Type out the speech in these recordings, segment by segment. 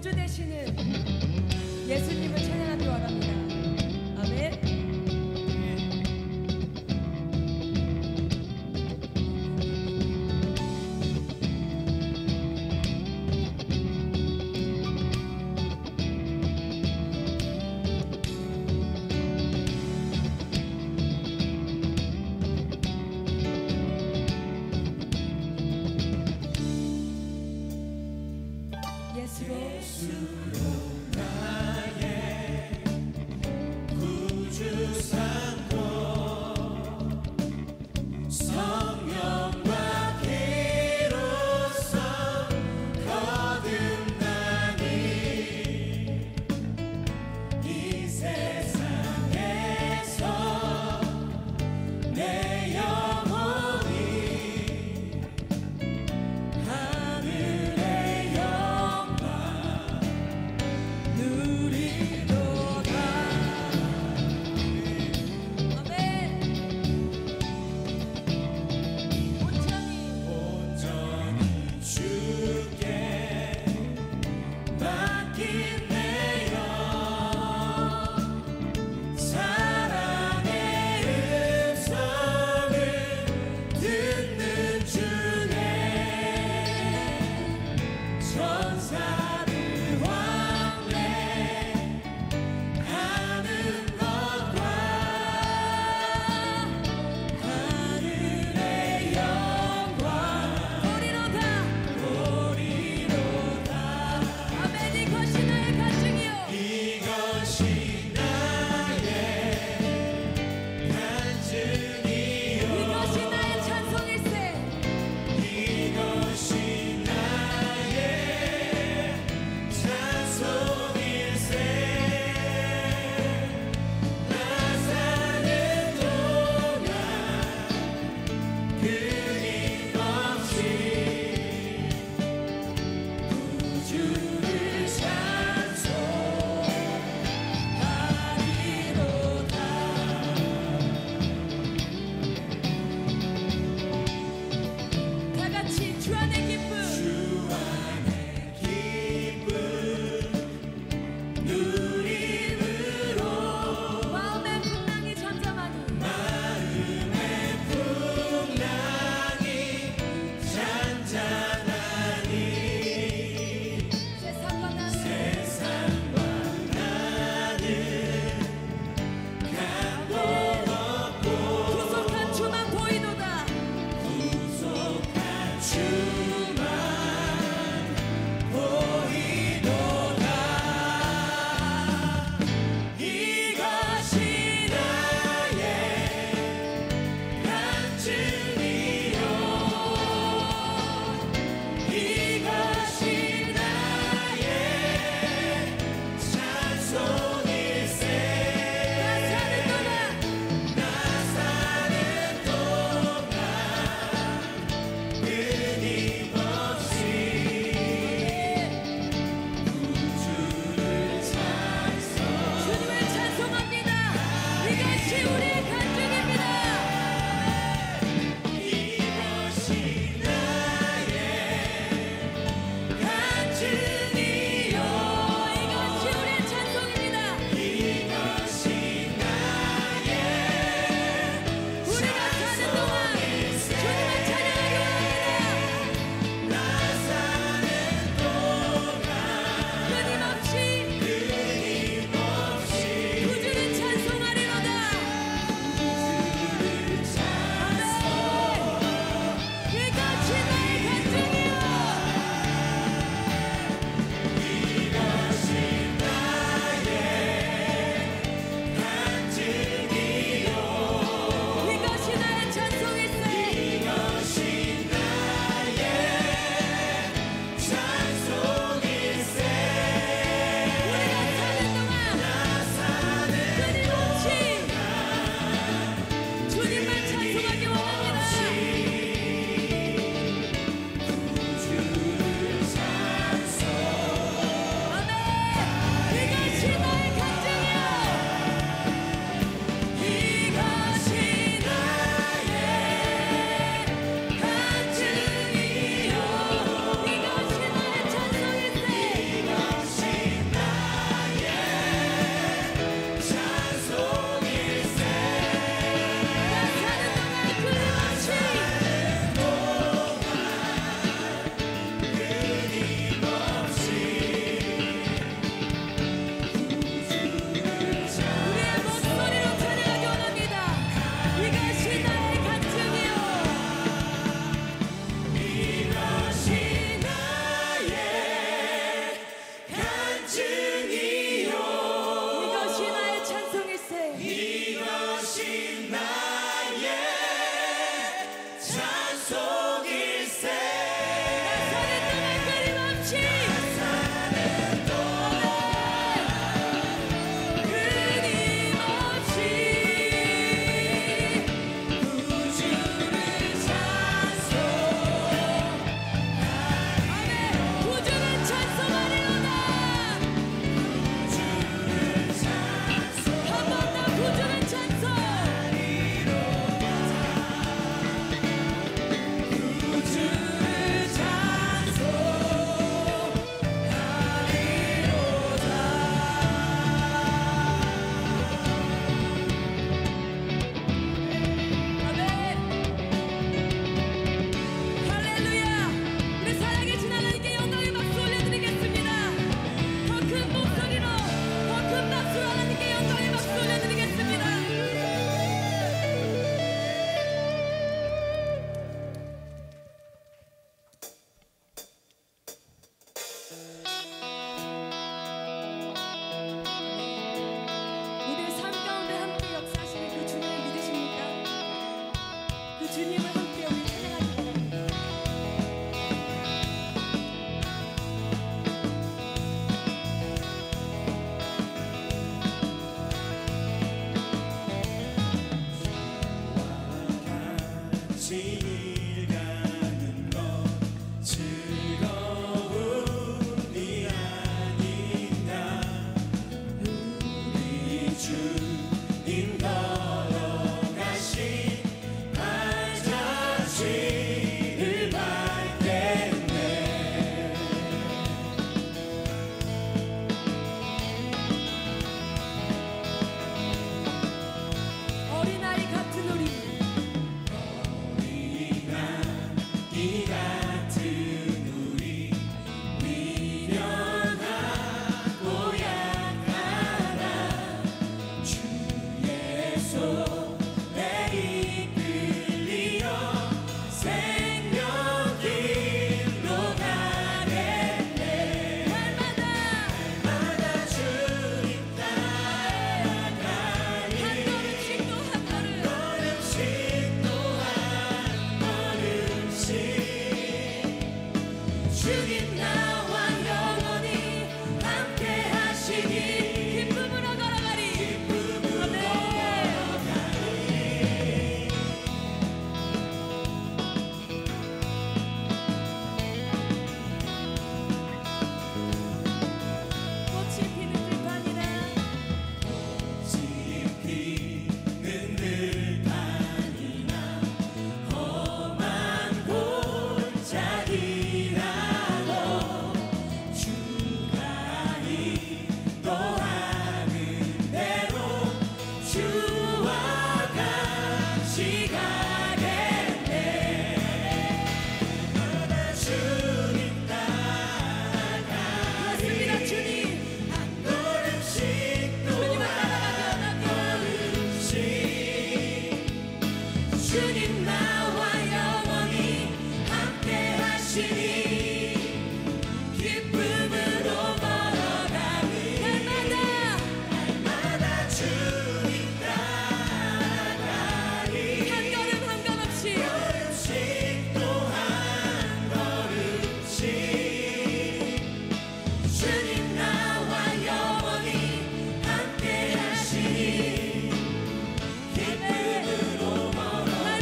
구주 되시는 예수님을 찬양하기 원합니다. 아멘. 예수로 나의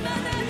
날마다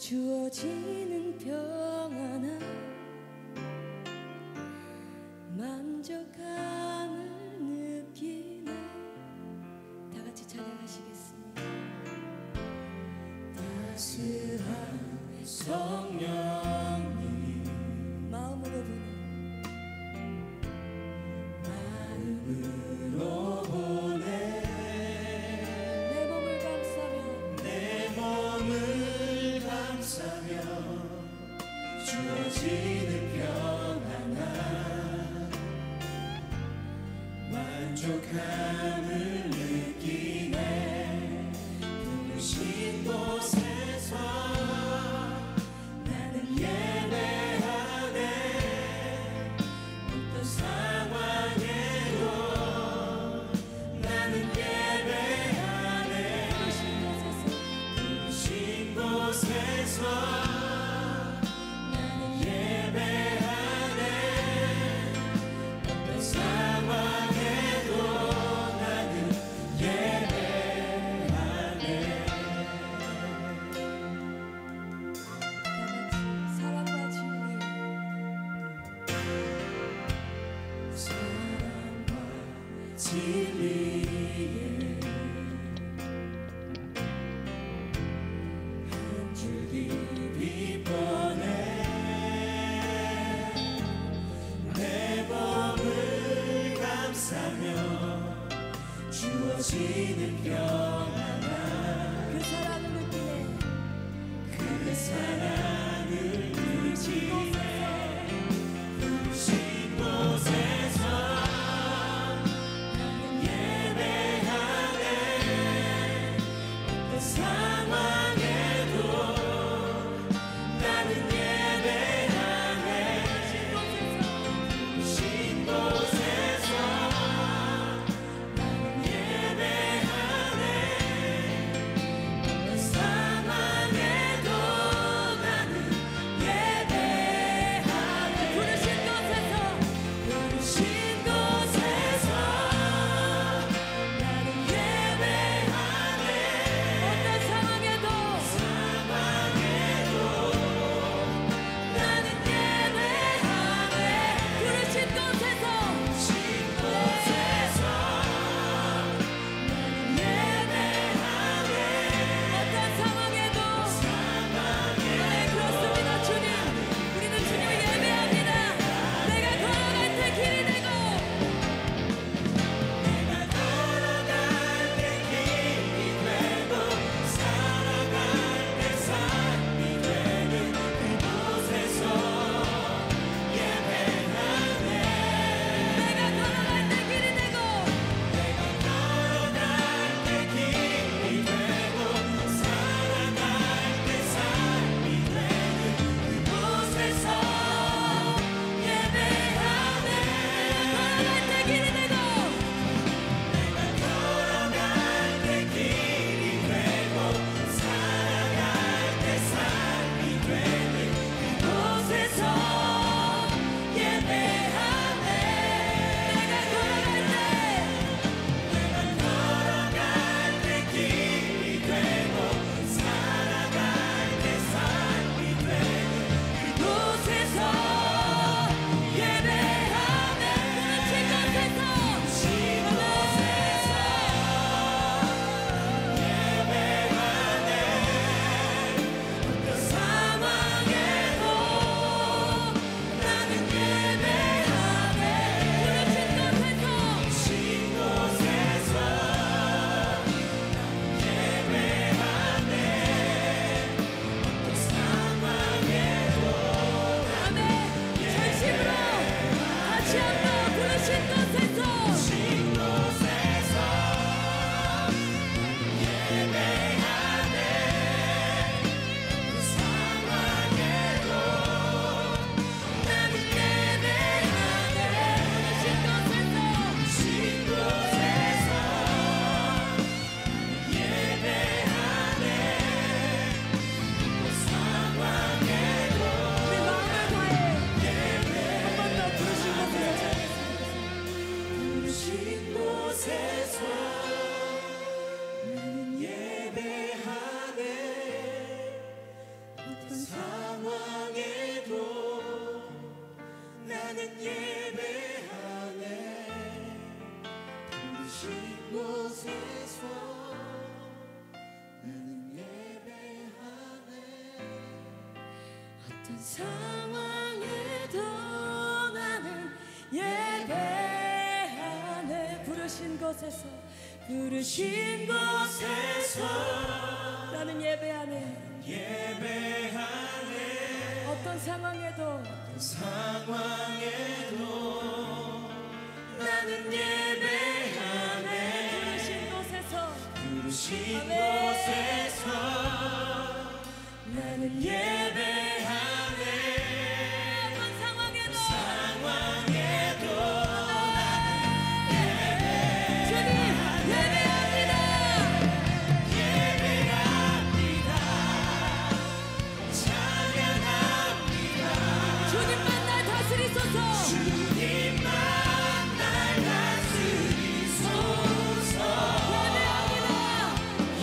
주어지는 평안함 만족함을 느끼네. 다 같이 찬양하시겠습니다. 따스한 성령님 마음으로 보내 마음으로 보내 내 몸을 감싸며 내 몸을 감싸며 주어지는 평안함 만족함을 느끼네. 부르신 곳에서 나는 예배하네. 어떤 상황에도 나는 예배하네. 부르신 곳에서 나는 예배하네. 어떤 상황에도 나는 예배하네. 사랑과 진리 사랑과 진리에 한 줄기 어떤 상황에도 나는 예배하네. 부르신 곳에서 나는 예배하네. 어떤 상황에도 나는 예배하네. 부르신 곳에서 나는 예배하네. 어떤 상황에도 주님 예배합니다. 찬양합니다. 주님만 날 다스리소서. 주님만 날 다스리소서.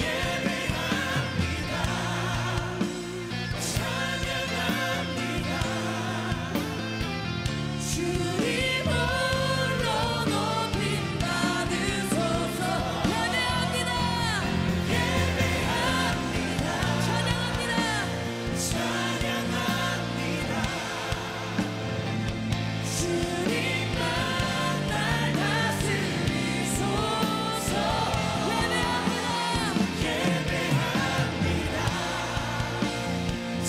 예배합니다. 찬양합니다. 주님 홀로 높임 받으소서. 예배합니다. 찬양합니다. 찬양합니다. 주님만 날 다스리소서. 예배합니다.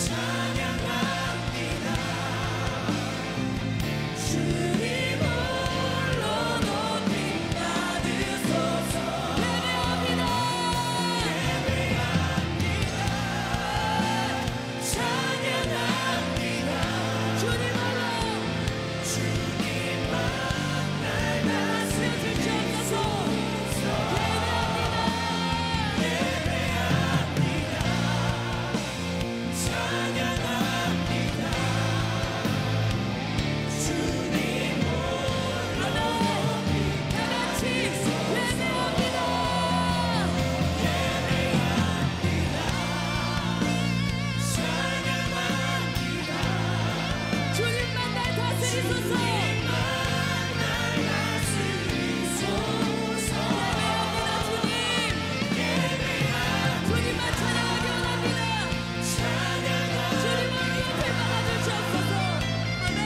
찬양합니다. 주님 홀로 높임 받으소서. 예배합니다. 찬양합니다. 주님 홀로 주님만 날 다스려 주시옵소서. 찬양합니다. 주님 다 같이 예배합니다. 찬양합니다. 주님만 날 다스리소서. 예배합니다. 주님만 찬양하기 원합니다. 주님을 높이 받아주시옵소서. 아멘.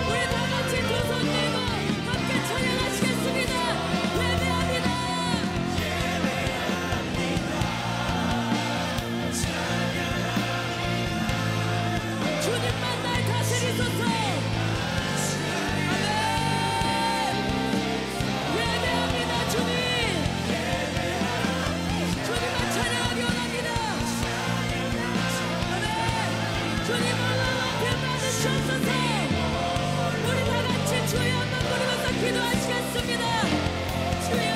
우리 다 같이 두 손 들고 함께 찬양하시겠습니다. 예배합니다. 주님만 날 다스리소서. 아멘. 예배합니다. 주님. 주님만 찬양하기 원합니다. 아멘. 주님을 높이 받으시옵소서. 우리 다 같이 주여 한번 부르면서 기도하시겠습니다. 주여.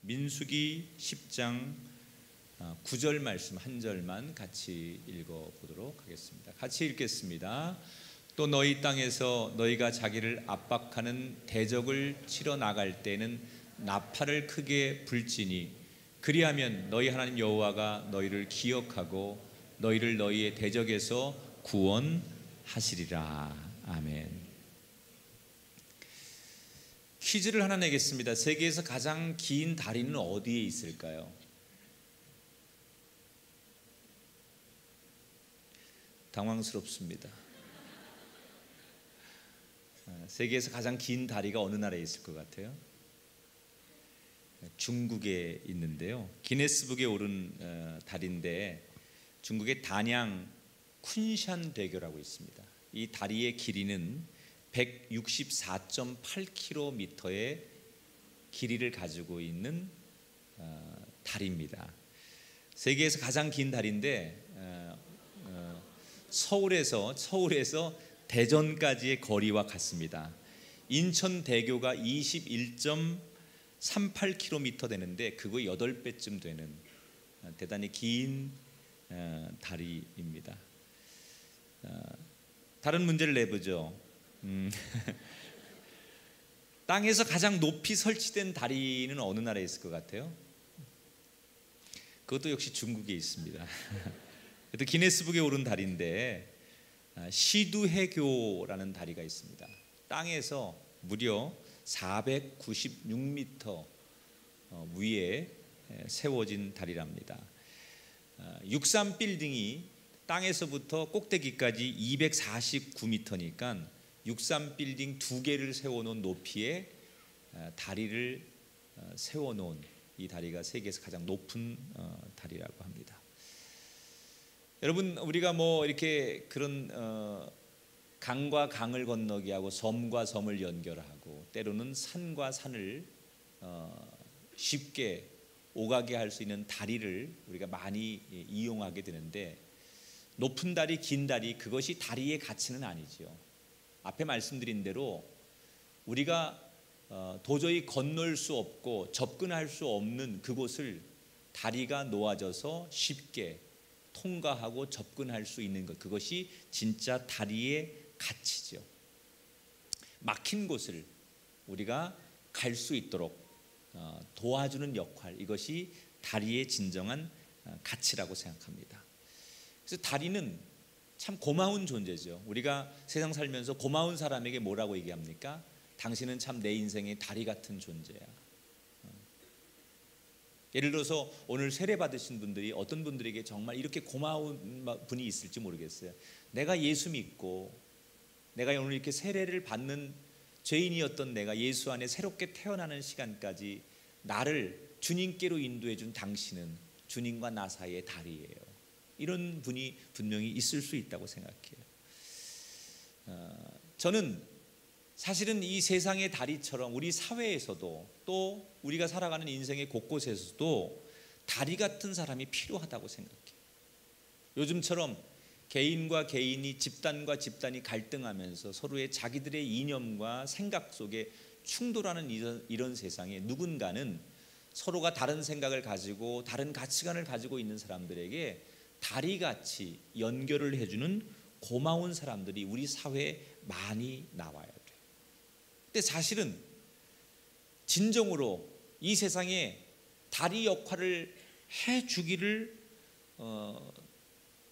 민수기 10장 9절 말씀 한 절만 같이 읽어보도록 하겠습니다. 같이 읽겠습니다. 또 너희 땅에서 너희가 자기를 압박하는 대적을 치러 나갈 때는 나팔을 크게 불지니 그리하면 너희 하나님 여호와가 너희를 기억하고 너희를 너희의 대적에서 구원하시리라. 아멘. 퀴즈를 하나 내겠습니다. 세계에서 가장 긴 다리는 어디에 있을까요? 당황스럽습니다. 세계에서 가장 긴 다리가 어느 나라에 있을 것 같아요? 중국에 있는데요. 기네스북에 오른 다리인데 중국의 단양 쿤샨 대교라고 있습니다. 이 다리의 길이는 164.8km의 길이를 가지고 있는 다리입니다. 세계에서 가장 긴 다리인데 서울에서 대전까지의 거리와 같습니다. 인천대교가 21.38km 되는데 그거 8배쯤 되는 대단히 긴 다리입니다. 다른 문제를 내보죠. 땅에서 가장 높이 설치된 다리는 어느 나라에 있을 것 같아요? 그것도 역시 중국에 있습니다. 그래도 기네스북에 오른 다리인데 시두해교라는 다리가 있습니다. 땅에서 무려 496m 위에 세워진 다리랍니다. 63 빌딩이 땅에서부터 꼭대기까지 249m니까 63 빌딩 2개를 세워놓은 높이의 다리를 세워놓은 이 다리가 세계에서 가장 높은 다리라고 합니다. 여러분, 우리가 뭐 이렇게 그런 강과 강을 건너게 하고 섬과 섬을 연결하고 때로는 산과 산을 쉽게 오가게 할 수 있는 다리를 우리가 많이 이용하게 되는데, 높은 다리, 긴 다리, 그것이 다리의 가치는 아니지요. 앞에 말씀드린 대로 우리가 도저히 건널 수 없고 접근할 수 없는 그곳을 다리가 놓아져서 쉽게 통과하고 접근할 수 있는 것, 그것이 진짜 다리의 가치죠. 막힌 곳을 우리가 갈 수 있도록 도와주는 역할, 이것이 다리의 진정한 가치라고 생각합니다. 그래서 다리는 참 고마운 존재죠. 우리가 세상 살면서 고마운 사람에게 뭐라고 얘기합니까? 당신은 참 내 인생의 다리 같은 존재야. 예를 들어서 오늘 세례 받으신 분들이 어떤 분들에게 정말 이렇게 고마운 분이 있을지 모르겠어요. 내가 예수 믿고 내가 오늘 이렇게 세례를 받는 죄인이었던 내가 예수 안에 새롭게 태어나는 시간까지 나를 주님께로 인도해 준 당신은 주님과 나 사이의 다리예요. 이런 분이 분명히 있을 수 있다고 생각해요. 저는 사실은 이 세상의 다리처럼 우리 사회에서도 또 우리가 살아가는 인생의 곳곳에서도 다리 같은 사람이 필요하다고 생각해요. 요즘처럼 개인과 개인이, 집단과 집단이 갈등하면서 서로의 자기들의 이념과 생각 속에 충돌하는 이런 세상에 누군가는 서로가 다른 생각을 가지고 다른 가치관을 가지고 있는 사람들에게 다리같이 연결을 해주는 고마운 사람들이 우리 사회에 많이 나와야 돼요. 근데 사실은 진정으로 이 세상에 다리 역할을 해주기를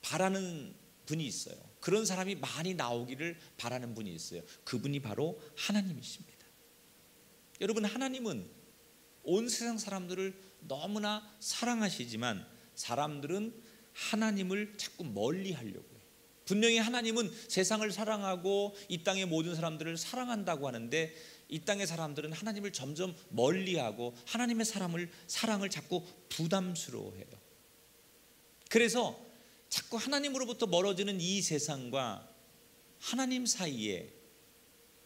바라는 분이 있어요. 그런 사람이 많이 나오기를 바라는 분이 있어요. 그분이 바로 하나님이십니다. 여러분, 하나님은 온 세상 사람들을 너무나 사랑하시지만 사람들은 하나님을 자꾸 멀리 하려고 해요. 분명히 하나님은 세상을 사랑하고 이 땅의 모든 사람들을 사랑한다고 하는데 이 땅의 사람들은 하나님을 점점 멀리하고 하나님의 사랑을 자꾸 부담스러워해요. 그래서 자꾸 하나님으로부터 멀어지는 이 세상과 하나님 사이에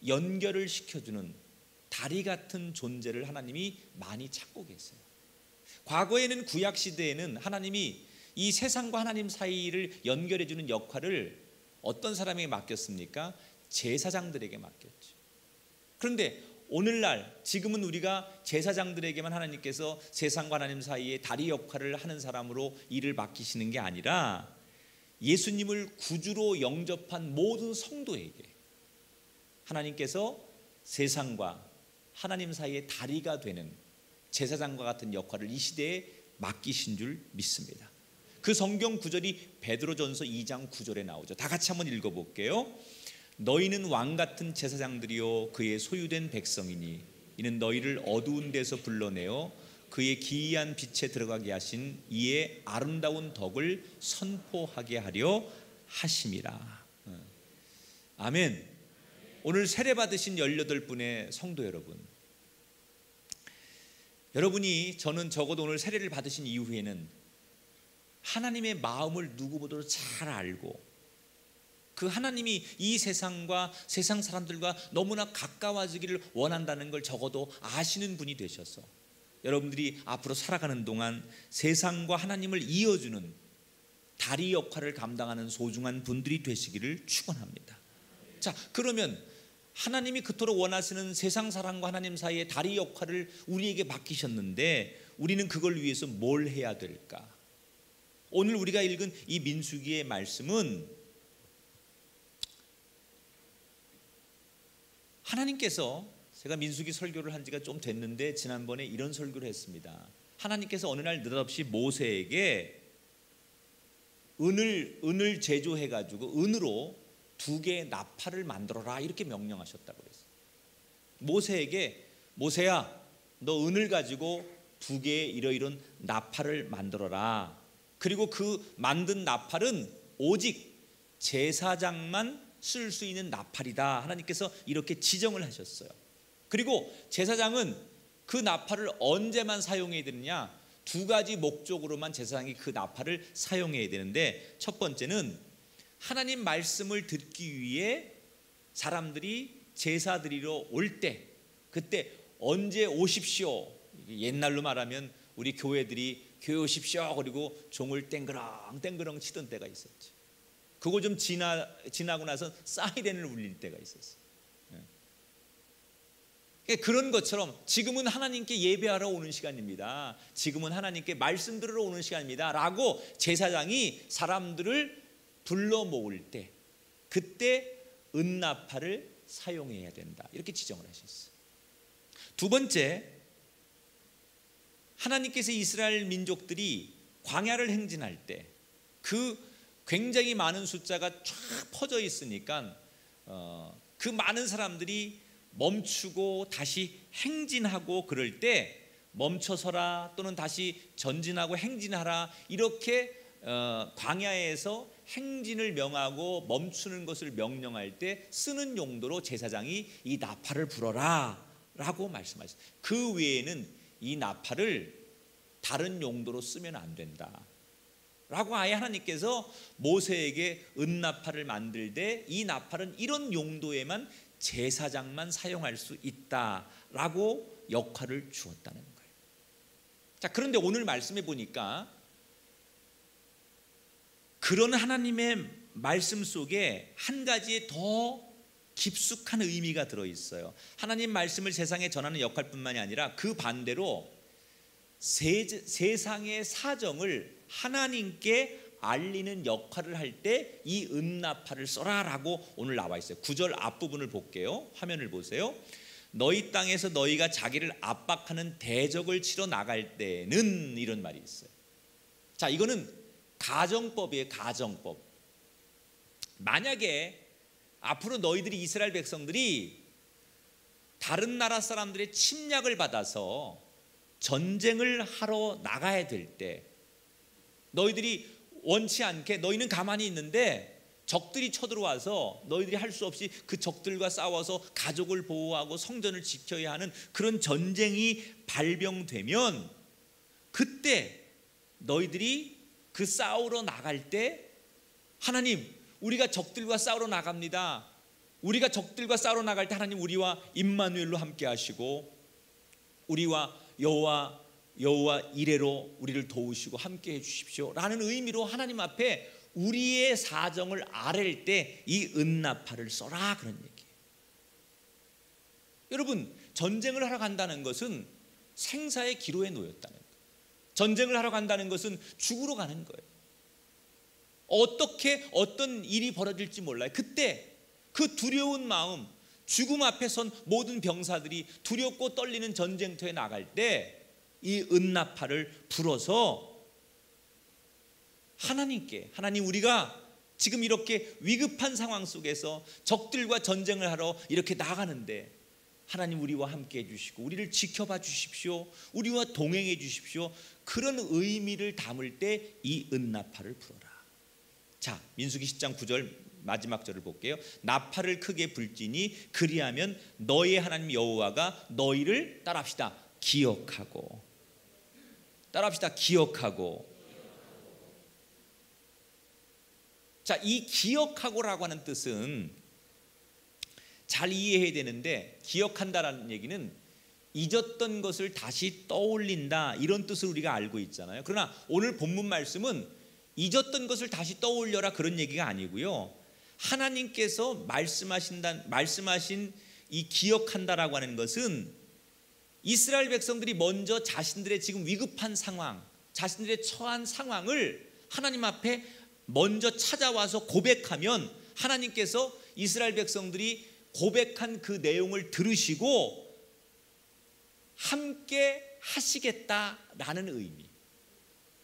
연결을 시켜주는 다리 같은 존재를 하나님이 많이 찾고 계세요. 과거에는 구약 시대에는 하나님이 이 세상과 하나님 사이를 연결해주는 역할을 어떤 사람에게 맡겼습니까? 제사장들에게 맡겼죠. 그런데 오늘날 지금은 우리가 제사장들에게만 하나님께서 세상과 하나님 사이에 다리 역할을 하는 사람으로 일을 맡기시는 게 아니라 예수님을 구주로 영접한 모든 성도에게 하나님께서 세상과 하나님 사이의 다리가 되는 제사장과 같은 역할을 이 시대에 맡기신 줄 믿습니다. 그 성경 구절이 베드로전서 2장 9절에 나오죠. 다 같이 한번 읽어볼게요. 너희는 왕 같은 제사장들이요 그의 소유된 백성이니 이는 너희를 어두운 데서 불러내어 그의 기이한 빛에 들어가게 하신 이의 아름다운 덕을 선포하게 하려 하심이라. 아멘. 오늘 세례 받으신 18분의 성도 여러분, 여러분이 저는 적어도 오늘 세례를 받으신 이후에는 하나님의 마음을 누구보다도 잘 알고 그 하나님이 이 세상과 세상 사람들과 너무나 가까워지기를 원한다는 걸 적어도 아시는 분이 되셔서 여러분들이 앞으로 살아가는 동안 세상과 하나님을 이어주는 다리 역할을 감당하는 소중한 분들이 되시기를 축원합니다. 자, 그러면 하나님이 그토록 원하시는 세상 사람과 하나님 사이의 다리 역할을 우리에게 맡기셨는데 우리는 그걸 위해서 뭘 해야 될까? 오늘 우리가 읽은 이 민수기의 말씀은 하나님께서, 제가 민수기 설교를 한 지가 좀 됐는데 지난번에 이런 설교를 했습니다. 하나님께서 어느 날 느닷없이 모세에게 은을 제조해 가지고 은으로 2개의 나팔을 만들어라 이렇게 명령하셨다고 그랬어요. 모세에게 모세야 너 은을 가지고 2개의 이러이런 나팔을 만들어라. 그리고 그 만든 나팔은 오직 제사장만 쓸 수 있는 나팔이다. 하나님께서 이렇게 지정을 하셨어요. 그리고 제사장은 그 나팔을 언제만 사용해야 되느냐? 두 가지 목적으로만 제사장이 그 나팔을 사용해야 되는데, 첫 번째는 하나님 말씀을 듣기 위해 사람들이 제사 드리러 올 때, 그때 언제 오십시오. 옛날로 말하면 우리 교회들이 교회 오십시오 그리고 종을 땡그렁 치던 때가 있었죠. 그거 좀 지나고 나서 사이렌을 울릴 때가 있었어요. 그런 것처럼 지금은 하나님께 예배하러 오는 시간입니다. 지금은 하나님께 말씀 들으러 오는 시간입니다 라고 제사장이 사람들을 불러 모을 때, 그때 은나팔을 사용해야 된다, 이렇게 지정을 하셨어요. 두 번째, 하나님께서 이스라엘 민족들이 광야를 행진할 때 그 굉장히 많은 숫자가 쫙 퍼져 있으니까 그 많은 사람들이 멈추고 다시 행진하고 그럴 때 멈춰서라 또는 다시 전진하고 행진하라, 이렇게 광야에서 행진을 명하고 멈추는 것을 명령할 때 쓰는 용도로 제사장이 이 나팔을 불어라 라고 말씀하셨어요. 그 외에는 이 나팔을 다른 용도로 쓰면 안 된다 라고 아예 하나님께서 모세에게 은나팔을 만들 때 이 나팔은 이런 용도에만 제사장만 사용할 수 있다라고 역할을 주었다는 거예요. 자, 그런데 오늘 말씀해 보니까 그런 하나님의 말씀 속에 한 가지의 더 깊숙한 의미가 들어있어요. 하나님 말씀을 세상에 전하는 역할뿐만이 아니라 그 반대로 세상의 사정을 하나님께 알리는 역할을 할 때 이 은나팔을 써라라고 오늘 나와 있어요. 9절 앞부분을 볼게요. 화면을 보세요. 너희 땅에서 너희가 자기를 압박하는 대적을 치러 나갈 때는, 이런 말이 있어요. 자, 이거는 가정법이에요. 가정법. 만약에 앞으로 너희들이, 이스라엘 백성들이 다른 나라 사람들의 침략을 받아서 전쟁을 하러 나가야 될 때, 너희들이 원치 않게 너희는 가만히 있는데 적들이 쳐들어와서 너희들이 할 수 없이 그 적들과 싸워서 가족을 보호하고 성전을 지켜야 하는 그런 전쟁이 발병되면, 그때 너희들이 그 싸우러 나갈 때 하나님, 우리가 적들과 싸우러 나갑니다. 우리가 적들과 싸우러 나갈 때 하나님 우리와 임마누엘로 함께 하시고 우리와 여호와 이레로 우리를 도우시고 함께 해 주십시오 라는 의미로 하나님 앞에 우리의 사정을 아랠 때 이 은나팔을 써라, 그런 얘기예요. 여러분, 전쟁을 하러 간다는 것은 생사의 기로에 놓였다는 거예요. 전쟁을 하러 간다는 것은 죽으러 가는 거예요. 어떤 일이 벌어질지 몰라요. 그때 그 두려운 마음, 죽음 앞에 선 모든 병사들이 두렵고 떨리는 전쟁터에 나갈 때 이 은나팔을 불어서 하나님, 우리가 지금 이렇게 위급한 상황 속에서 적들과 전쟁을 하러 이렇게 나가는데 하나님 우리와 함께 해주시고 우리를 지켜봐 주십시오, 우리와 동행해 주십시오, 그런 의미를 담을 때 이 은나팔을 불어라. 자, 민수기 10장 9절 마지막 절을 볼게요. 나팔을 크게 불지니 그리하면 너희의 하나님 여호와가 너희를 따라합시다, 기억하고. 따라합시다, 기억하고. 자, 이 기억하고라고 하는 뜻은 잘 이해해야 되는데, 기억한다라는 얘기는 잊었던 것을 다시 떠올린다, 이런 뜻을 우리가 알고 있잖아요. 그러나 오늘 본문 말씀은 잊었던 것을 다시 떠올려라, 그런 얘기가 아니고요. 하나님께서 말씀하신 이 기억한다라고 하는 것은 이스라엘 백성들이 먼저 자신들의 지금 위급한 상황, 자신들의 처한 상황을 하나님 앞에 먼저 찾아와서 고백하면 하나님께서 이스라엘 백성들이 고백한 그 내용을 들으시고 함께 하시겠다라는 의미.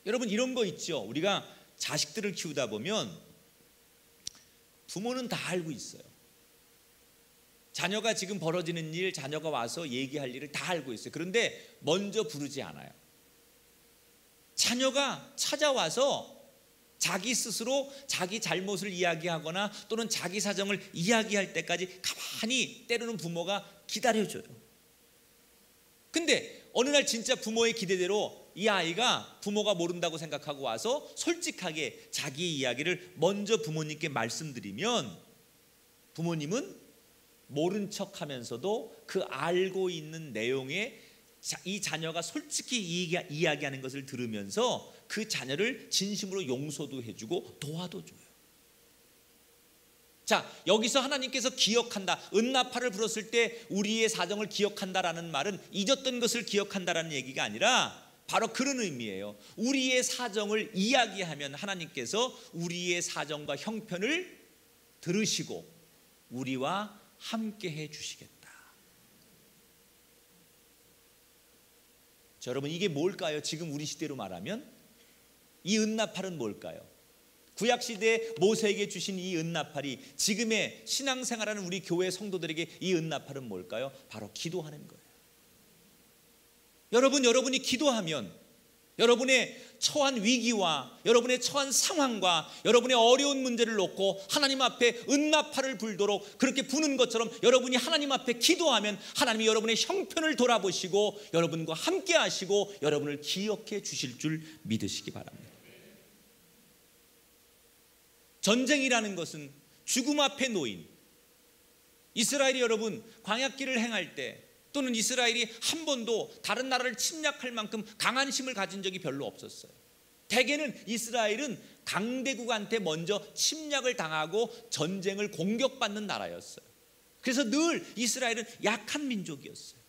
여러분, 이런 거 있죠. 우리가 자식들을 키우다 보면 부모는 다 알고 있어요. 자녀가 지금 벌어지는 일, 자녀가 와서 얘기할 일을 다 알고 있어요. 그런데 먼저 부르지 않아요. 자녀가 찾아와서 자기 스스로 자기 잘못을 이야기하거나 또는 자기 사정을 이야기할 때까지 가만히 때로는 부모가 기다려줘요. 근데 어느 날 진짜 부모의 기대대로 이 아이가 부모가 모른다고 생각하고 와서 솔직하게 자기 이야기를 먼저 부모님께 말씀드리면 부모님은 모른 척하면서도 그 알고 있는 내용에 이 자녀가 솔직히 이야기하는 것을 들으면서 그 자녀를 진심으로 용서도 해주고 도와도 줘요. 자, 여기서 하나님께서 기억한다, 은나팔을 불었을 때 우리의 사정을 기억한다라는 말은 잊었던 것을 기억한다라는 얘기가 아니라 바로 그런 의미예요. 우리의 사정을 이야기하면 하나님께서 우리의 사정과 형편을 들으시고 우리와 함께 해 주시겠다. 자, 여러분, 이게 뭘까요? 지금 우리 시대로 말하면 이 은나팔은 뭘까요? 구약시대에 모세에게 주신 이 은나팔이 지금의 신앙생활하는 우리 교회 성도들에게 이 은나팔은 뭘까요? 바로 기도하는 거예요. 여러분이 기도하면 여러분의 처한 위기와 여러분의 처한 상황과 여러분의 어려운 문제를 놓고 하나님 앞에 은나팔을 불도록 그렇게 부는 것처럼 여러분이 하나님 앞에 기도하면 하나님이 여러분의 형편을 돌아보시고 여러분과 함께 하시고 여러분을 기억해 주실 줄 믿으시기 바랍니다. 전쟁이라는 것은 죽음 앞에 놓인 이스라엘이 여러분 광야길을 행할 때 또는 이스라엘이 한 번도 다른 나라를 침략할 만큼 강한 힘을 가진 적이 별로 없었어요. 대개는 이스라엘은 강대국한테 먼저 침략을 당하고 전쟁을 공격받는 나라였어요. 그래서 늘 이스라엘은 약한 민족이었어요.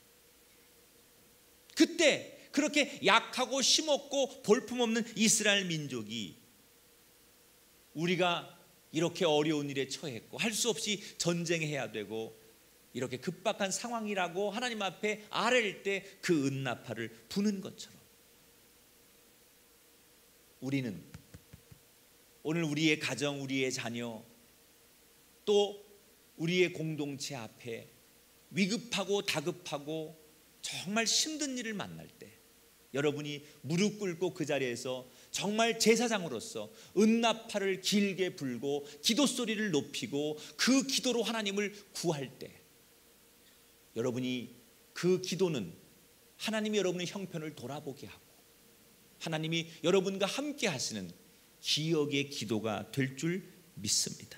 그때 그렇게 약하고 힘없고 볼품없는 이스라엘 민족이 우리가 이렇게 어려운 일에 처했고 할 수 없이 전쟁해야 되고 이렇게 급박한 상황이라고 하나님 앞에 아뢰일 때 그 은나팔을 부는 것처럼 우리는 오늘 우리의 가정, 우리의 자녀 또 우리의 공동체 앞에 위급하고 다급하고 정말 힘든 일을 만날 때 여러분이 무릎 꿇고 그 자리에서 정말 제사장으로서 은나팔을 길게 불고 기도 소리를 높이고 그 기도로 하나님을 구할 때 여러분이 그 기도는 하나님이 여러분의 형편을 돌아보게 하고 하나님이 여러분과 함께 하시는 기억의 기도가 될 줄 믿습니다.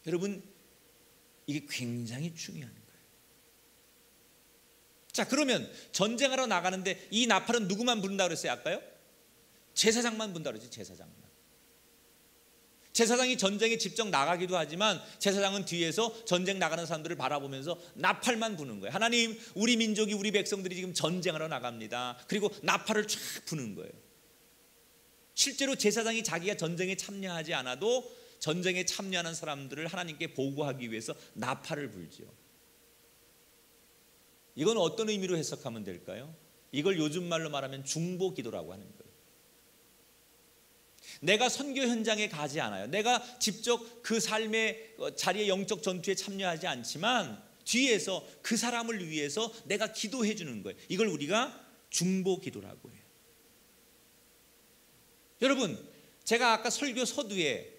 여러분, 이게 굉장히 중요한 거예요. 자, 그러면 전쟁하러 나가는데 이 나팔은 누구만 부른다고 그랬어요? 아까요? 제사장만 분다고 그랬지. 제사장이 전쟁에 직접 나가기도 하지만 제사장은 뒤에서 전쟁 나가는 사람들을 바라보면서 나팔만 부는 거예요. 하나님, 우리 민족이 우리 백성들이 지금 전쟁하러 나갑니다. 그리고 나팔을 쫙 부는 거예요. 실제로 제사장이 자기가 전쟁에 참여하지 않아도 전쟁에 참여하는 사람들을 하나님께 보고하기 위해서 나팔을 불죠. 이건 어떤 의미로 해석하면 될까요? 이걸 요즘 말로 말하면 중보 기도라고 하는 거예요. 내가 선교 현장에 가지 않아요. 내가 직접 그 삶의 자리의 영적 전투에 참여하지 않지만 뒤에서 그 사람을 위해서 내가 기도해 주는 거예요. 이걸 우리가 중보 기도라고 해요. 여러분, 제가 아까 설교 서두에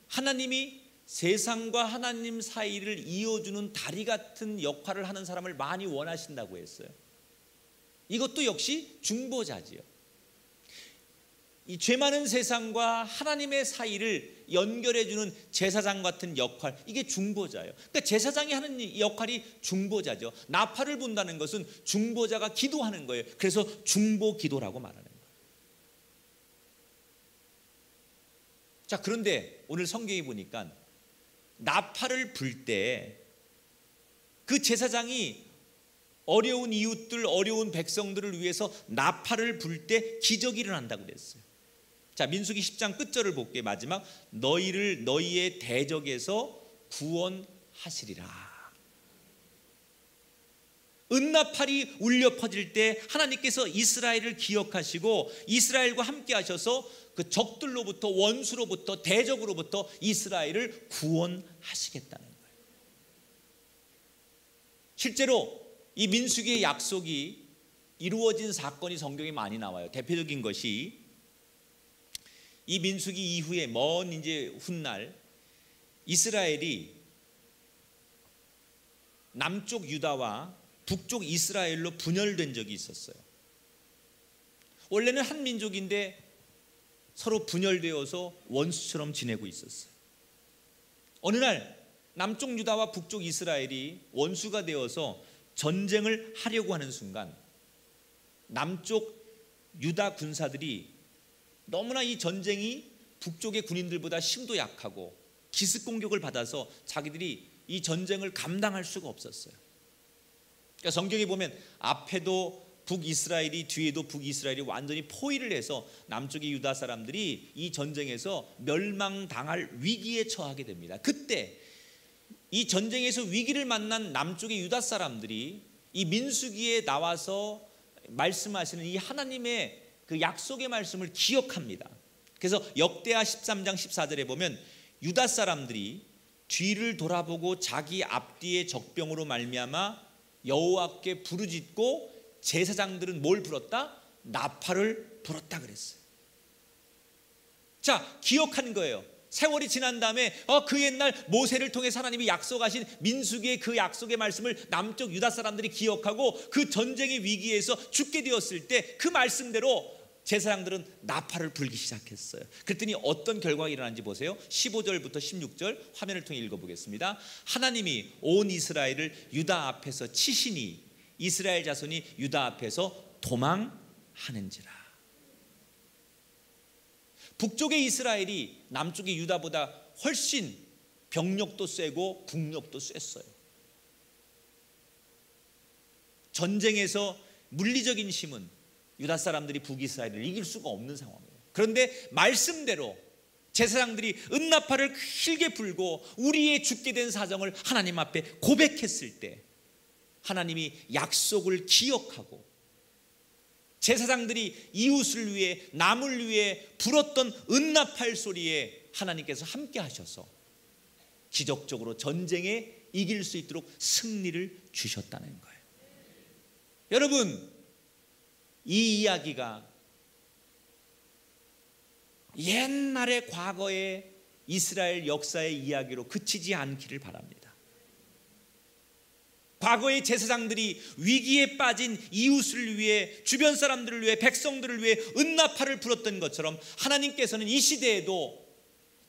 하나님이 세상과 하나님 사이를 이어주는 다리 같은 역할을 하는 사람을 많이 원하신다고 했어요. 이것도 역시 중보자지요. 이 죄 많은 세상과 하나님의 사이를 연결해주는 제사장 같은 역할, 이게 중보자예요. 그러니까 제사장이 하는 역할이 중보자죠. 나팔을 분다는 것은 중보자가 기도하는 거예요. 그래서 중보 기도라고 말하는 거예요. 자, 그런데 오늘 성경에 보니까 나팔을 불 때 그 제사장이 어려운 이웃들, 어려운 백성들을 위해서 나팔을 불 때 기적이 일어난다고 그랬어요. 자, 민수기 10장 끝절을 볼게요. 마지막, 너희를 너희의 대적에서 구원하시리라. 은나팔이 울려 퍼질 때 하나님께서 이스라엘을 기억하시고 이스라엘과 함께 하셔서 그 적들로부터, 원수로부터, 대적으로부터 이스라엘을 구원하시겠다는 거예요. 실제로 이 민수기의 약속이 이루어진 사건이 성경에 많이 나와요. 대표적인 것이 이 민수기 이후에 먼 이제 훗날 이스라엘이 남쪽 유다와 북쪽 이스라엘로 분열된 적이 있었어요. 원래는 한 민족인데 서로 분열되어서 원수처럼 지내고 있었어요. 어느 날 남쪽 유다와 북쪽 이스라엘이 원수가 되어서 전쟁을 하려고 하는 순간 남쪽 유다 군사들이 너무나 이 전쟁이 북쪽의 군인들보다 힘도 약하고 기습 공격을 받아서 자기들이 이 전쟁을 감당할 수가 없었어요. 그러니까 성경에 보면 앞에도 북이스라엘이 뒤에도 북이스라엘이 완전히 포위를 해서 남쪽의 유다 사람들이 이 전쟁에서 멸망당할 위기에 처하게 됩니다. 그때 이 전쟁에서 위기를 만난 남쪽의 유다 사람들이 이 민수기에 나와서 말씀하시는 이 하나님의 그 약속의 말씀을 기억합니다. 그래서 역대하 13장 14절에 보면 유다 사람들이 뒤를 돌아보고 자기 앞뒤의 적병으로 말미암아 여호와께 부르짖고 제사장들은 뭘 불었다? 나팔을 불었다 그랬어요. 자, 기억한 거예요. 세월이 지난 다음에 그 옛날 모세를 통해 하나님이 약속하신 민수기의 그 약속의 말씀을 남쪽 유다 사람들이 기억하고 그 전쟁의 위기에서 죽게 되었을 때 그 말씀대로 제사장들은 나팔을 불기 시작했어요. 그랬더니 어떤 결과가 일어난지 보세요. 15절부터 16절 화면을 통해 읽어보겠습니다. 하나님이 온 이스라엘을 유다 앞에서 치시니 이스라엘 자손이 유다 앞에서 도망하는지라. 북쪽의 이스라엘이 남쪽의 유다보다 훨씬 병력도 세고 국력도 셌어요. 전쟁에서 물리적인 힘은 유다 사람들이 북이스라엘을 이길 수가 없는 상황이에요. 그런데 말씀대로 제사장들이 은나팔을 길게 불고 우리의 죽게 된 사정을 하나님 앞에 고백했을 때 하나님이 약속을 기억하고 제사장들이 이웃을 위해 남을 위해 불었던 은나팔 소리에 하나님께서 함께 하셔서 기적적으로 전쟁에 이길 수 있도록 승리를 주셨다는 거예요. 여러분, 이 이야기가 옛날의 과거의 이스라엘 역사의 이야기로 그치지 않기를 바랍니다. 과거의 제사장들이 위기에 빠진 이웃을 위해, 주변 사람들을 위해, 백성들을 위해 은나팔을 불었던 것처럼 하나님께서는 이 시대에도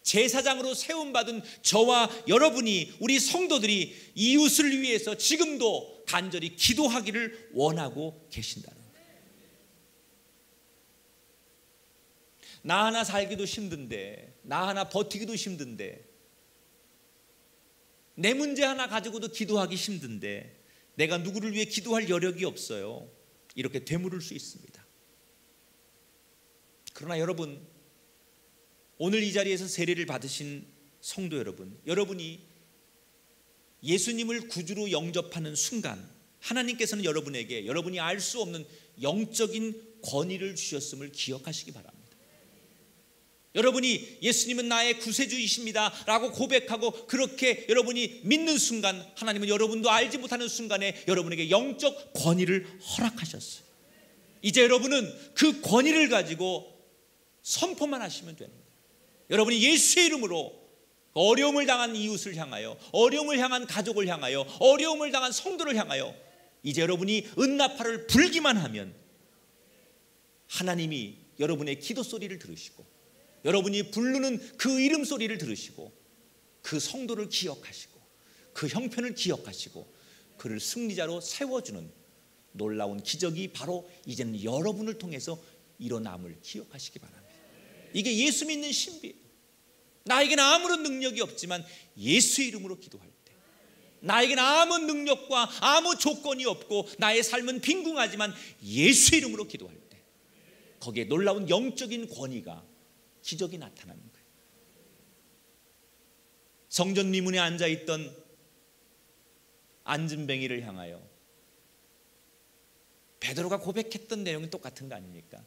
제사장으로 세움받은 저와 여러분이, 우리 성도들이 이웃을 위해서 지금도 간절히 기도하기를 원하고 계신다는 거예요. 나 하나 살기도 힘든데, 나 하나 버티기도 힘든데, 내 문제 하나 가지고도 기도하기 힘든데 내가 누구를 위해 기도할 여력이 없어요. 이렇게 되물을 수 있습니다. 그러나 여러분, 오늘 이 자리에서 세례를 받으신 성도 여러분, 여러분이 예수님을 구주로 영접하는 순간 하나님께서는 여러분에게 여러분이 알 수 없는 영적인 권위를 주셨음을 기억하시기 바랍니다. 여러분이 예수님은 나의 구세주이십니다 라고 고백하고 그렇게 여러분이 믿는 순간 하나님은 여러분도 알지 못하는 순간에 여러분에게 영적 권위를 허락하셨어요. 이제 여러분은 그 권위를 가지고 선포만 하시면 되는 거예요. 여러분이 예수의 이름으로 어려움을 당한 이웃을 향하여, 어려움을 향한 가족을 향하여, 어려움을 당한 성도를 향하여 이제 여러분이 은나팔을 불기만 하면 하나님이 여러분의 기도 소리를 들으시고 여러분이 부르는 그 이름 소리를 들으시고 그 성도를 기억하시고 그 형편을 기억하시고 그를 승리자로 세워주는 놀라운 기적이 바로 이제는 여러분을 통해서 일어남을 기억하시기 바랍니다. 이게 예수 믿는 신비예요. 나에게는 아무런 능력이 없지만 예수의 이름으로 기도할 때, 나에게는 아무 능력과 아무 조건이 없고 나의 삶은 빈궁하지만 예수의 이름으로 기도할 때 거기에 놀라운 영적인 권위가, 기적이 나타나는 거예요. 성전 미문에 앉아있던 안진뱅이를 향하여 베드로가 고백했던 내용이 똑같은 거 아닙니까?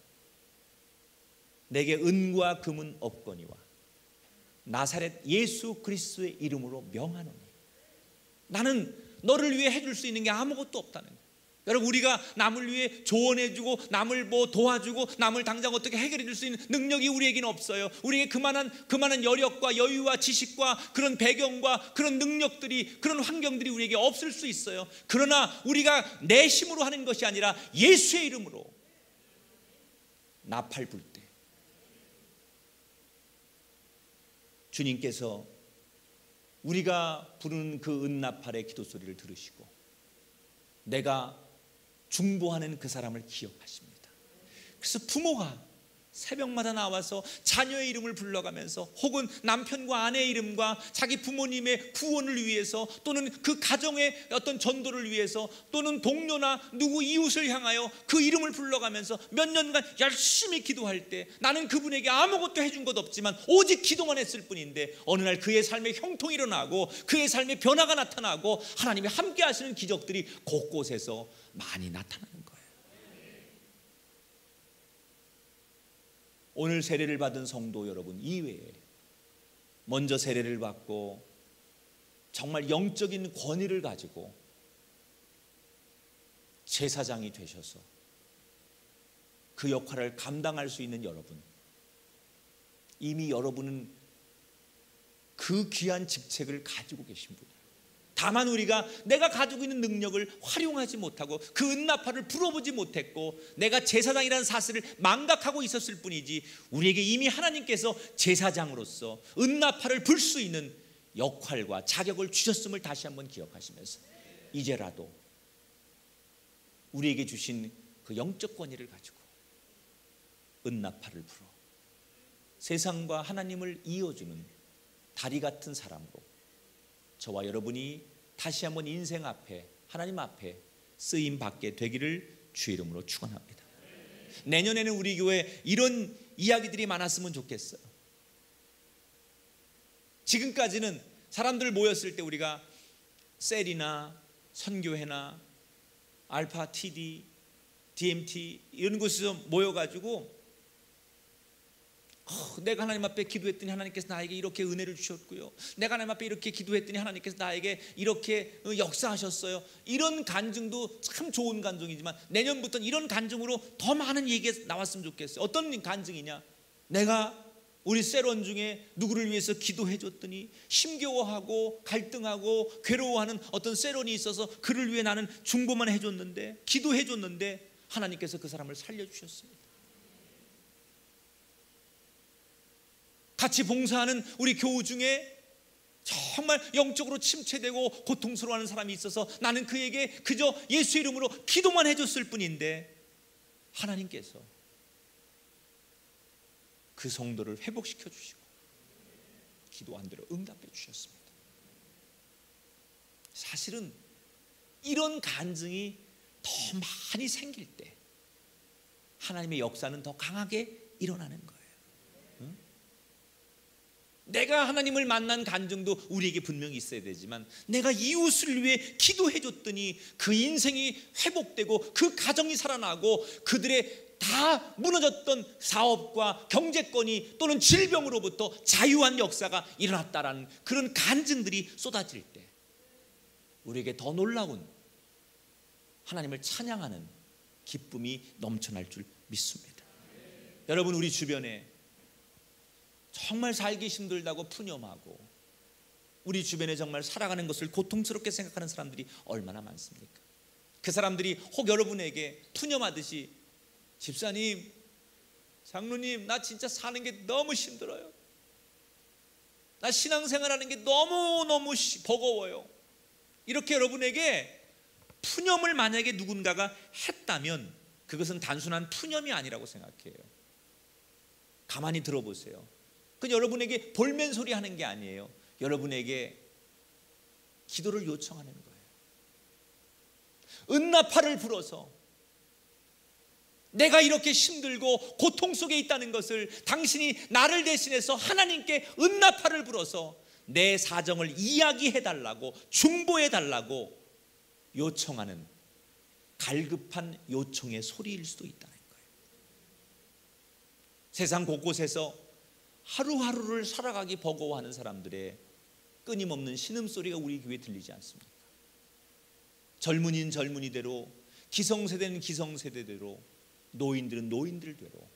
내게 은과 금은 없거니와 나사렛 예수 그리스도의 이름으로 명하노니. 나는 너를 위해 해줄 수 있는 게 아무것도 없다는 거예요. 여러분, 우리가 남을 위해 조언해주고 남을 뭐 도와주고 남을 당장 어떻게 해결해 줄 수 있는 능력이 우리에게는 없어요. 우리에게 그만한 여력과 여유와 지식과 그런 배경과 그런 능력들이, 그런 환경들이 우리에게 없을 수 있어요. 그러나 우리가 내 힘으로 하는 것이 아니라 예수의 이름으로 나팔 불 때 주님께서 우리가 부르는 그 은나팔의 기도 소리를 들으시고 내가 중보하는 그 사람을 기억하십니다. 그래서 부모가 새벽마다 나와서 자녀의 이름을 불러가면서 혹은 남편과 아내의 이름과 자기 부모님의 구원을 위해서 또는 그 가정의 어떤 전도를 위해서 또는 동료나 누구 이웃을 향하여 그 이름을 불러가면서 몇 년간 열심히 기도할 때 나는 그분에게 아무것도 해준 것 없지만 오직 기도만 했을 뿐인데 어느 날 그의 삶에 형통이 일어나고 그의 삶에 변화가 나타나고 하나님이 함께 하시는 기적들이 곳곳에서 많이 나타나는 거예요. 오늘 세례를 받은 성도 여러분 이외에 먼저 세례를 받고 정말 영적인 권위를 가지고 제사장이 되셔서 그 역할을 감당할 수 있는 여러분, 이미 여러분은 그 귀한 직책을 가지고 계신 분이에요. 다만 우리가 내가 가지고 있는 능력을 활용하지 못하고 그 은나팔을 불어보지 못했고 내가 제사장이라는 사실을 망각하고 있었을 뿐이지 우리에게 이미 하나님께서 제사장으로서 은나팔을 불 수 있는 역할과 자격을 주셨음을 다시 한번 기억하시면서 이제라도 우리에게 주신 그 영적 권위를 가지고 은나팔을 불어 세상과 하나님을 이어주는 다리 같은 사람으로 저와 여러분이 다시 한번 인생 앞에 하나님 앞에 쓰임 받게 되기를 주의 이름으로 축원합니다. 내년에는 우리 교회 이런 이야기들이 많았으면 좋겠어요. 지금까지는 사람들 모였을 때 우리가 셀이나 선교회나 알파 TD, DMT 이런 곳에서 모여가지고 내가 하나님 앞에 기도했더니 하나님께서 나에게 이렇게 은혜를 주셨고요, 내가 하나님 앞에 이렇게 기도했더니 하나님께서 나에게 이렇게 역사하셨어요. 이런 간증도 참 좋은 간증이지만 내년부터는 이런 간증으로 더 많은 얘기가 나왔으면 좋겠어요. 어떤 간증이냐, 내가 우리 셀원 중에 누구를 위해서 기도해 줬더니 힘겨워하고 갈등하고 괴로워하는 어떤 셀원이 있어서 그를 위해 나는 중보만 해줬는데 기도해 줬는데 하나님께서 그 사람을 살려주셨습니다. 같이 봉사하는 우리 교우 중에 정말 영적으로 침체되고 고통스러워하는 사람이 있어서 나는 그에게 그저 예수의 이름으로 기도만 해줬을 뿐인데 하나님께서 그 성도를 회복시켜 주시고 기도한 대로 응답해 주셨습니다. 사실은 이런 간증이 더 많이 생길 때 하나님의 역사는 더 강하게 일어나는 거예요. 내가 하나님을 만난 간증도 우리에게 분명히 있어야 되지만 내가 이웃을 위해 기도해 줬더니 그 인생이 회복되고 그 가정이 살아나고 그들의 다 무너졌던 사업과 경제권이 또는 질병으로부터 자유한 역사가 일어났다라는 그런 간증들이 쏟아질 때 우리에게 더 놀라운 하나님을 찬양하는 기쁨이 넘쳐날 줄 믿습니다. 여러분, 우리 주변에 정말 살기 힘들다고 푸념하고 우리 주변에 정말 살아가는 것을 고통스럽게 생각하는 사람들이 얼마나 많습니까? 그 사람들이 혹 여러분에게 푸념하듯이 집사님, 장로님, 나 진짜 사는 게 너무 힘들어요, 나 신앙생활하는 게 너무너무 버거워요, 이렇게 여러분에게 푸념을 만약에 누군가가 했다면 그것은 단순한 푸념이 아니라고 생각해요. 가만히 들어보세요. 그 여러분에게 볼멘소리 하는 게 아니에요. 여러분에게 기도를 요청하는 거예요. 은나팔을 불어서 내가 이렇게 힘들고 고통 속에 있다는 것을 당신이 나를 대신해서 하나님께 은나팔을 불어서 내 사정을 이야기해달라고 중보해달라고 요청하는 갈급한 요청의 소리일 수도 있다는 거예요. 세상 곳곳에서 하루하루를 살아가기 버거워하는 사람들의 끊임없는 신음소리가 우리 교회에 들리지 않습니까? 젊은이는 젊은이대로 기성세대는 기성세대대로, 노인들은 노인들대로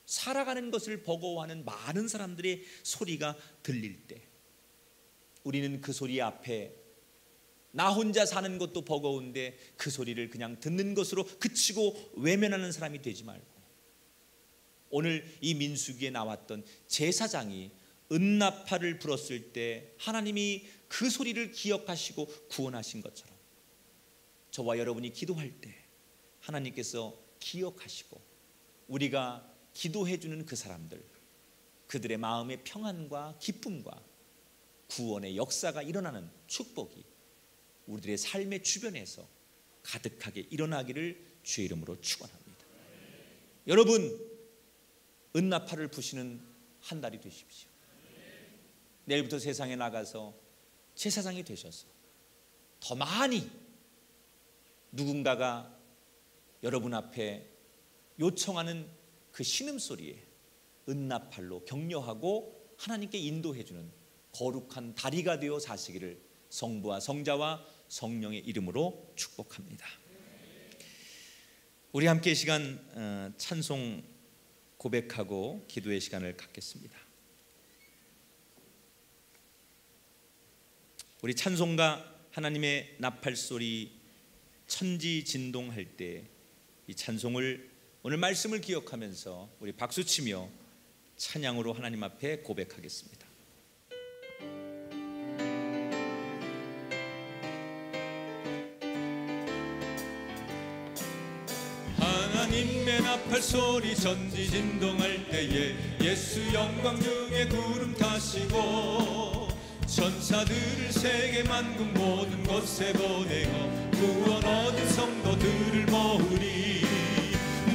살아가는 것을 버거워하는 많은 사람들의 소리가 들릴 때, 우리는 그 소리 앞에 나 혼자 사는 것도 버거운데 그 소리를 그냥 듣는 것으로 그치고 외면하는 사람이 되지 말고, 오늘 이 민수기에 나왔던 제사장이 은나팔을 불었을 때 하나님이 그 소리를 기억하시고 구원하신 것처럼, 저와 여러분이 기도할 때 하나님께서 기억하시고 우리가 기도해주는 그 사람들, 그들의 마음의 평안과 기쁨과 구원의 역사가 일어나는 축복이 우리들의 삶의 주변에서 가득하게 일어나기를 주의 이름으로 축원합니다. 여러분, 은나팔을 부시는 한 달이 되십시오. 내일부터 세상에 나가서 제사장이 되셔서 더 많이 누군가가 여러분 앞에 요청하는 그 신음소리에 은나팔로 격려하고 하나님께 인도해주는 거룩한 다리가 되어 사시기를 성부와 성자와 성령의 이름으로 축복합니다. 우리 함께 이 시간 찬송 고백하고 기도의 시간을 갖겠습니다. 우리 찬송가 하나님의 나팔소리 천지진동할 때 이 찬송을, 오늘 말씀을 기억하면서 우리 박수치며 찬양으로 하나님 앞에 고백하겠습니다. 하나님의 나팔소리 전지진동할 때에 예수 영광 중에 구름 타시고 천사들을 세계 만국 모든 곳에 보내어 구원 얻은 성도들을 모으리.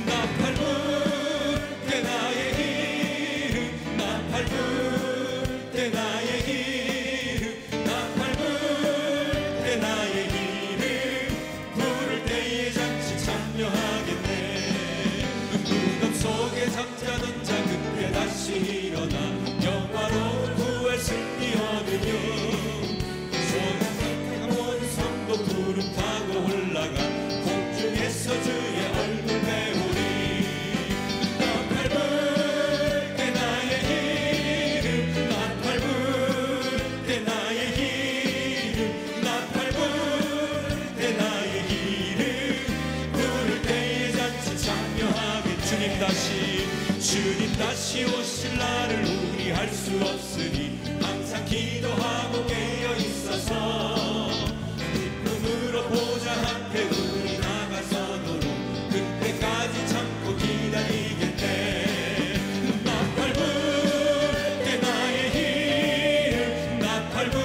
나팔 불 때 나의 이름, 나팔 불 때 나의 이름, 나팔 불 때 나의 이름, 부를 때에 잔치 참여하겠네. 무덤 속에 잠자던 자 그때 다시 일어나 영화로운 구할 승리 얻으며 소나타가 모든 성도 구름 타고 올라가 공중에서 주의 얼굴 배우리. 나팔 불 때 나의 이름, 나팔 불 때 나의 이름, 나팔 불 때 나의 이름, 부를 때에 잔치 참여하게. 주님 다시 오실 날을 우리 알 수 없으니 항상 기도하고 깨어 있어서 기쁨으로 보좌 앞에 우리 나가서도록 그때까지 참고 기다리겠네. 나팔 불 때 나의 이름, 나팔 불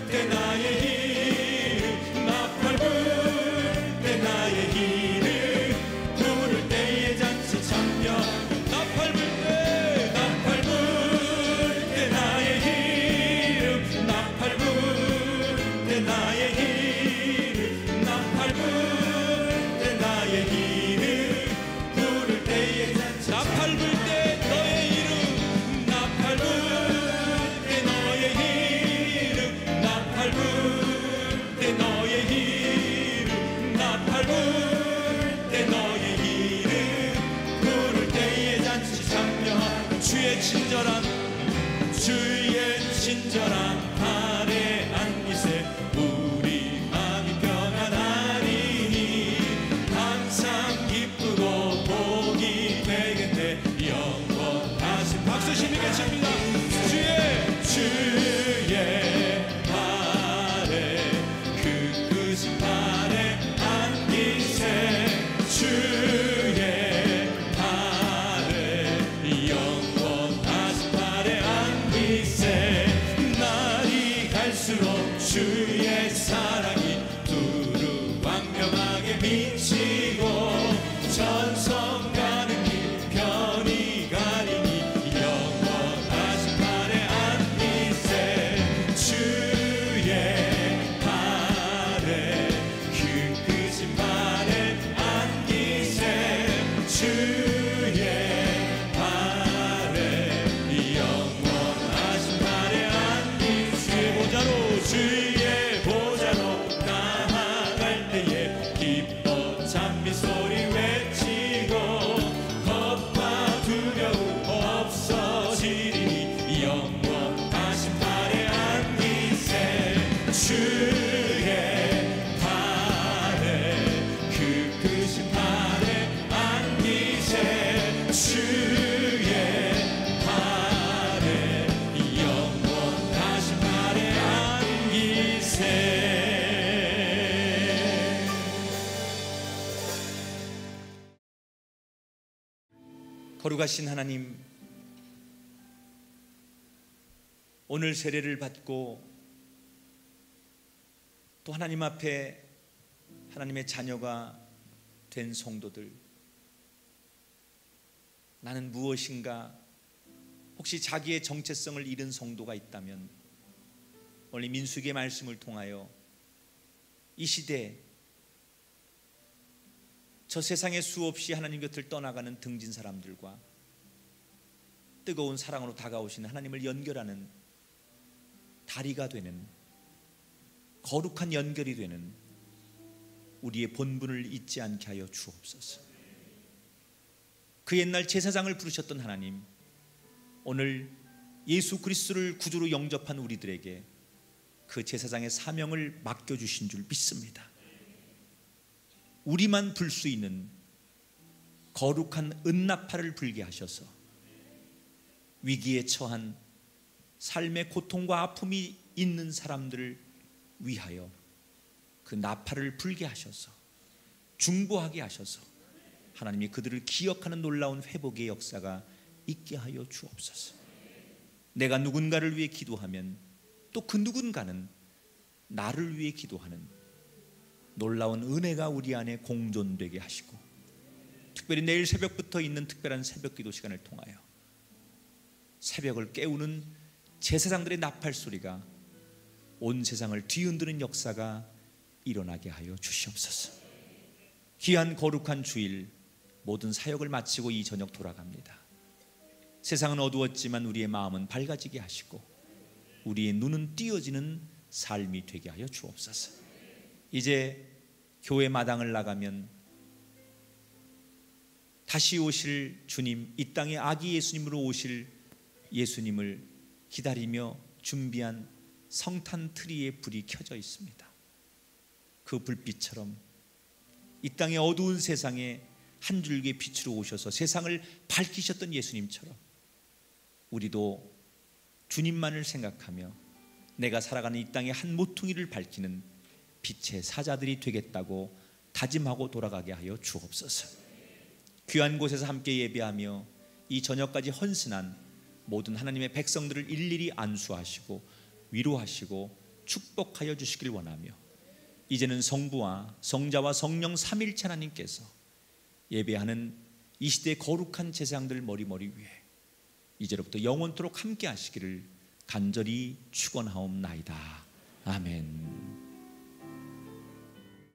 때 나의 이름, 나팔 불 때 나의 이름, 부를 때에 잔치 참여. 나팔 불 때, 나팔 불 때 나의 이름, 나팔 불 때 나의 이름, 나팔 불 때 나의 이름, 부를 때에 잔치. 나팔 불 때 너의 이름, 나팔 불 때 너의 이름, 나팔 불 때 너의 이름, 나팔 불 때 너의 이름, 부를 때에 잔치 참여하라. 주의 친절한 팔에 안기세 우리 마음이 평안하리니 항상 기쁘고 복이 되겠네. 주의 발에 영원하신 발에 안기세. 거룩하신 하나님, 오늘 세례를 받고 또 하나님 앞에 하나님의 자녀가 된 성도들, 나는 무엇인가 혹시 자기의 정체성을 잃은 성도가 있다면 오늘 민수기의 말씀을 통하여 이 시대 저 세상에 수없이 하나님 곁을 떠나가는 등진 사람들과 뜨거운 사랑으로 다가오시는 하나님을 연결하는 다리가 되는, 거룩한 연결이 되는 우리의 본분을 잊지 않게 하여 주옵소서. 그 옛날 제사장을 부르셨던 하나님, 오늘 예수 그리스도를 구주로 영접한 우리들에게 그 제사장의 사명을 맡겨주신 줄 믿습니다. 우리만 불 수 있는 거룩한 은나팔을 불게 하셔서 위기에 처한 삶의 고통과 아픔이 있는 사람들을 위하여 그 나팔을 불게 하셔서 중보하게 하셔서 하나님이 그들을 기억하는 놀라운 회복의 역사가 있게 하여 주옵소서. 내가 누군가를 위해 기도하면 또 그 누군가는 나를 위해 기도하는 놀라운 은혜가 우리 안에 공존되게 하시고, 특별히 내일 새벽부터 있는 특별한 새벽 기도 시간을 통하여 새벽을 깨우는 제사장들의 나팔 소리가 온 세상을 뒤흔드는 역사가 일어나게 하여 주시옵소서. 귀한 거룩한 주일 모든 사역을 마치고 이 저녁 돌아갑니다. 세상은 어두웠지만 우리의 마음은 밝아지게 하시고 우리의 눈은 띄어지는 삶이 되게 하여 주옵소서. 이제 교회 마당을 나가면 다시 오실 주님, 이 땅에 아기 예수님으로 오실 예수님을 기다리며 준비한 성탄 트리의 불이 켜져 있습니다. 그 불빛처럼 이 땅의 어두운 세상에 한 줄기의 빛으로 오셔서 세상을 밝히셨던 예수님처럼 우리도 주님만을 생각하며 내가 살아가는 이 땅의 한 모퉁이를 밝히는 빛의 사자들이 되겠다고 다짐하고 돌아가게 하여 주옵소서. 귀한 곳에서 함께 예배하며 이 저녁까지 헌신한 모든 하나님의 백성들을 일일이 안수하시고 위로하시고 축복하여 주시길 원하며, 이제는 성부와 성자와 성령 삼일체 하나님께서 예배하는 이 시대의 거룩한 제사장들 머리머리 위에 이제로부터 영원토록 함께 하시기를 간절히 축원하옵나이다. 아멘.